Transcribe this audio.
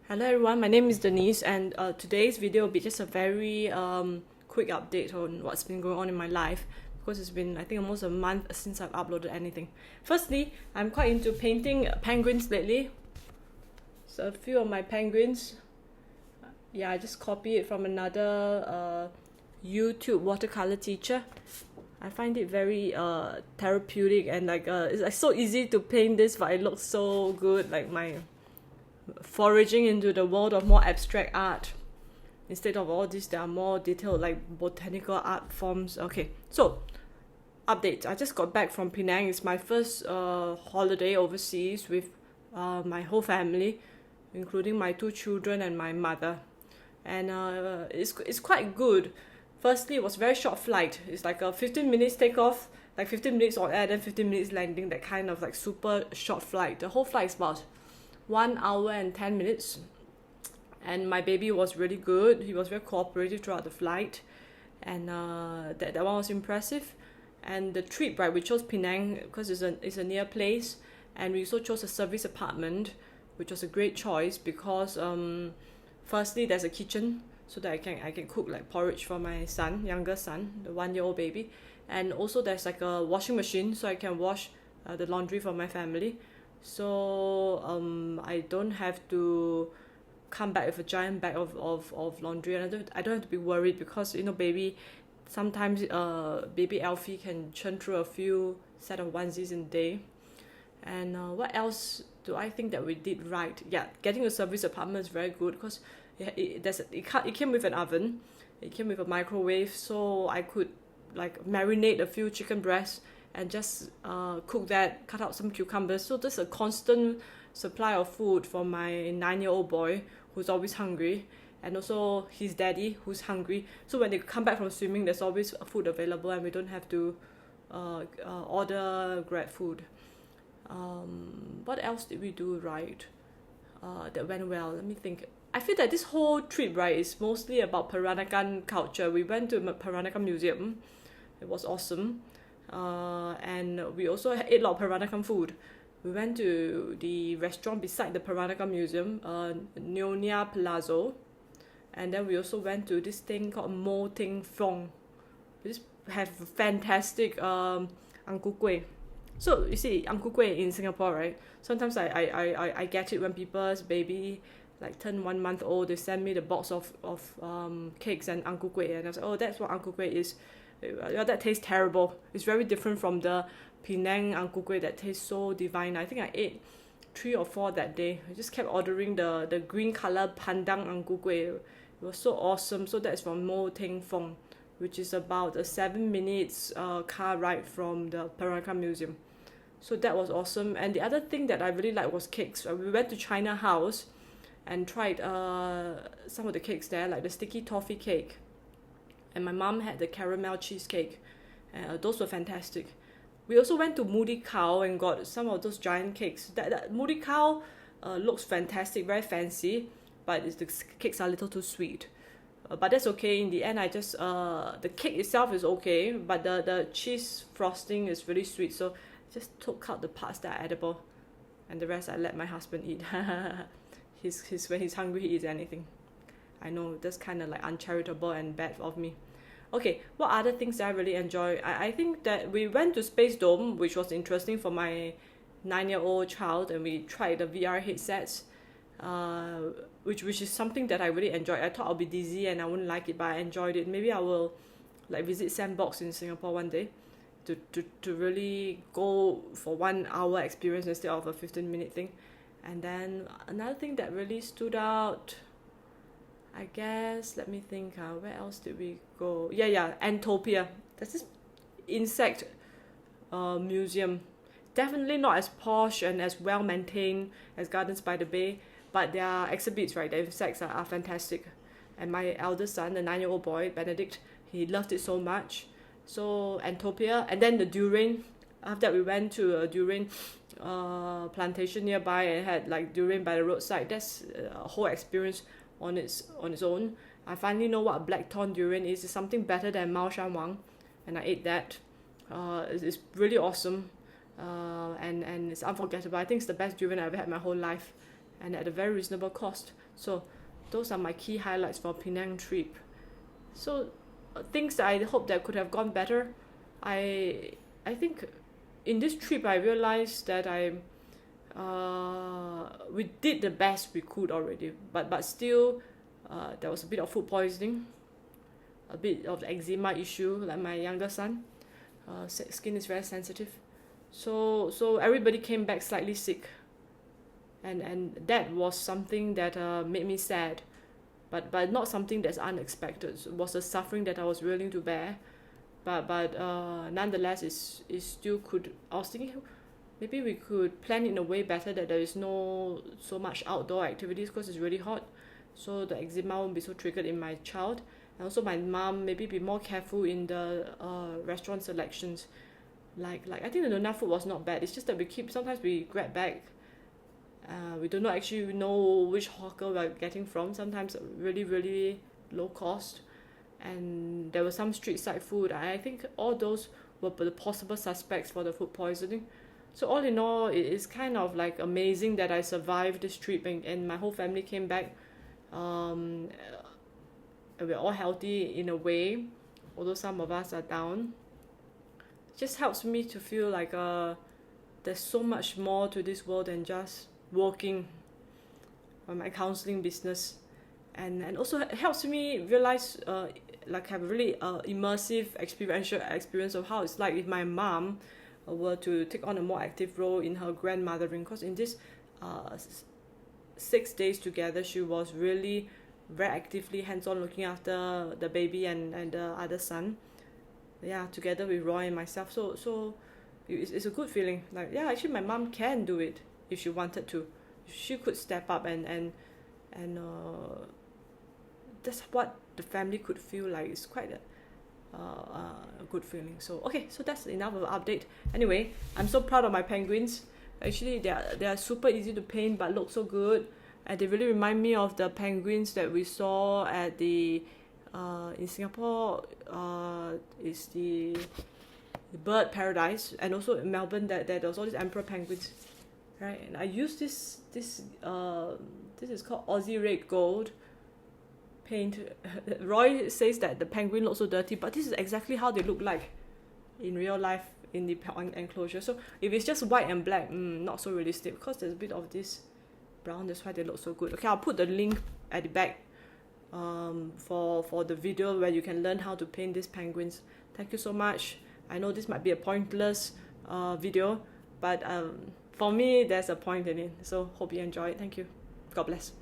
Hello everyone, my name is Denise, and today's video will be just a very quick update on what's been going on in my life, because it's been, I think, almost a month since I've uploaded anything. Firstly, I'm quite into painting penguins lately. So a few of my penguins, yeah, I just copied it from another YouTube watercolor teacher. I find it very therapeutic, and it's like so easy to paint this, but it looks so good, like my foraging into the world of more abstract art instead of all these that are more detailed, like botanical art forms. Okay, so update. I just got back from Penang. It's my first holiday overseas with my whole family, including my two children and my mother, and it's quite good. Firstly, it was a very short flight. It's like a 15 minutes takeoff, like 15 minutes on air, then 15 minutes landing, that kind of like super short flight. The whole flight is about 1 hour and 10 minutes, and my baby was really good. He was very cooperative throughout the flight, and that one was impressive. And the trip, right, we chose Penang because it's a near place, and we also chose a service apartment, which was a great choice because firstly there's a kitchen so that I can cook like porridge for my son, younger son, the 1-year-old baby, and also there's like a washing machine so I can wash the laundry for my family. So I don't have to come back with a giant bag of laundry, and I don't have to be worried because baby, sometimes baby Alfie can churn through a few set of onesies in a day. And what else do I think that we did right? Yeah, getting a service apartment is very good because it came with an oven, it came with a microwave, so I could like marinate a few chicken breasts and just cook that, cut out some cucumbers. So there's a constant supply of food for my 9-year-old boy who's always hungry, and also his daddy who's hungry. So when they come back from swimming, there's always food available, and we don't have to order Grab food. What else did we do right that went well? Let me think. I feel that this whole trip, right, is mostly about Peranakan culture. We went to Peranakan Museum. It was awesome. And we also ate a lot of Peranakan food. We went to the restaurant beside the Peranakan Museum, Nyonya Palazzo, and then we also went to this thing called Mo Ting Fong. We just have fantastic ang ku kueh. So you see, ang ku kueh in Singapore, right? Sometimes I get it when people's baby like turn 1 month old. They send me the box of cakes and ang ku kueh, and I was like, oh, that's what ang ku kueh is. That tastes terrible. It's very different from the Penang ang ku kueh that tastes so divine. I think I ate 3 or 4 that day. I just kept ordering the green color pandang ang ku kueh. It was so awesome. So that's from Mo Ting Fong, which is about a 7 minutes car ride from the Peranakan Museum. So that was awesome. And the other thing that I really liked was cakes. We went to China House and tried some of the cakes there, like the sticky toffee cake. And my mom had the caramel cheesecake. Those were fantastic. We also went to Moody Cow and got some of those giant cakes. That Moody Cow looks fantastic, very fancy, but the cakes are a little too sweet. But that's okay. In the end, I just the cake itself is okay, but the cheese frosting is really sweet. So I just took out the parts that are edible, and the rest I let my husband eat. He's when he's hungry, he eats anything. I know that's kind of like uncharitable and bad of me. Okay, what other things that I really enjoy? I think that we went to Space Dome, which was interesting for my 9-year-old child, and we tried the VR headsets, which is something that I really enjoyed. I thought I'll be dizzy and I wouldn't like it, but I enjoyed it. Maybe I will like visit Sandbox in Singapore one day to really go for 1 hour experience instead of a 15-minute thing. And then another thing that really stood out, I guess, let me think, where else did we go? Yeah, Antopia. There's this insect museum. Definitely not as posh and as well maintained as Gardens by the Bay, but their exhibits, right, the insects are fantastic. And my eldest son, the 9-year-old boy, Benedict, he loved it so much. So Antopia, and then the durian. After that, we went to a durian plantation nearby and had like durian by the roadside. That's a whole experience on its own. I finally know what a blackthorn durian is. It's something better than Mao Shan Wang, and I ate that. It's really awesome, and it's unforgettable. I think it's the best durian I've ever had my whole life, and at a very reasonable cost. So those are my key highlights for Penang trip. So things that I hope that could have gone better. I think in this trip I realized that we did the best we could already, but still there was a bit of food poisoning, a bit of eczema issue, like my younger son. Skin is very sensitive, so everybody came back slightly sick, and that was something that made me sad, but not something that's unexpected. It was a suffering that I was willing to bear, but nonetheless it still could. I was thinking maybe we could plan in a way better that there is no so much outdoor activities because it's really hot, so the eczema won't be so triggered in my child. And also my mom, maybe be more careful in the restaurant selections. Like I think the Nona food was not bad. It's just that sometimes we grab back. We do not actually know which hawker we're getting from. Sometimes really, really low cost. And there was some street side food. I think all those were the possible suspects for the food poisoning. So all in all, it is kind of like amazing that I survived this trip and my whole family came back. We're all healthy in a way, although some of us are down. It just helps me to feel like there's so much more to this world than just working on my counseling business, and also it helps me realize like have a really immersive experiential experience of how it's like if my mom were to take on a more active role in her grandmothering, because in this 6 days together she was really very actively hands-on looking after the baby and the other son, together with Roy and myself. So it's a good feeling. Like, actually my mom can do it if she wanted to. She could step up and that's what the family could feel like. It's quite a good feeling. So that's enough of an update. Anyway, I'm so proud of my penguins. Actually, they are super easy to paint but look so good. And they really remind me of the penguins that we saw at the in Singapore. Is the bird paradise, and also in Melbourne that there was all these emperor penguins, right? And I used this is called Aussie Red Gold paint. Roy says that the penguin looks so dirty, but this is exactly how they look like in real life in the enclosure. So if it's just white and black, not so realistic because there's a bit of this brown. That's why they look so good. Okay, I'll put the link at the back for the video where you can learn how to paint these penguins. Thank you so much. I know this might be a pointless video, but for me there's a point in it. So hope you enjoy it. Thank you. God bless.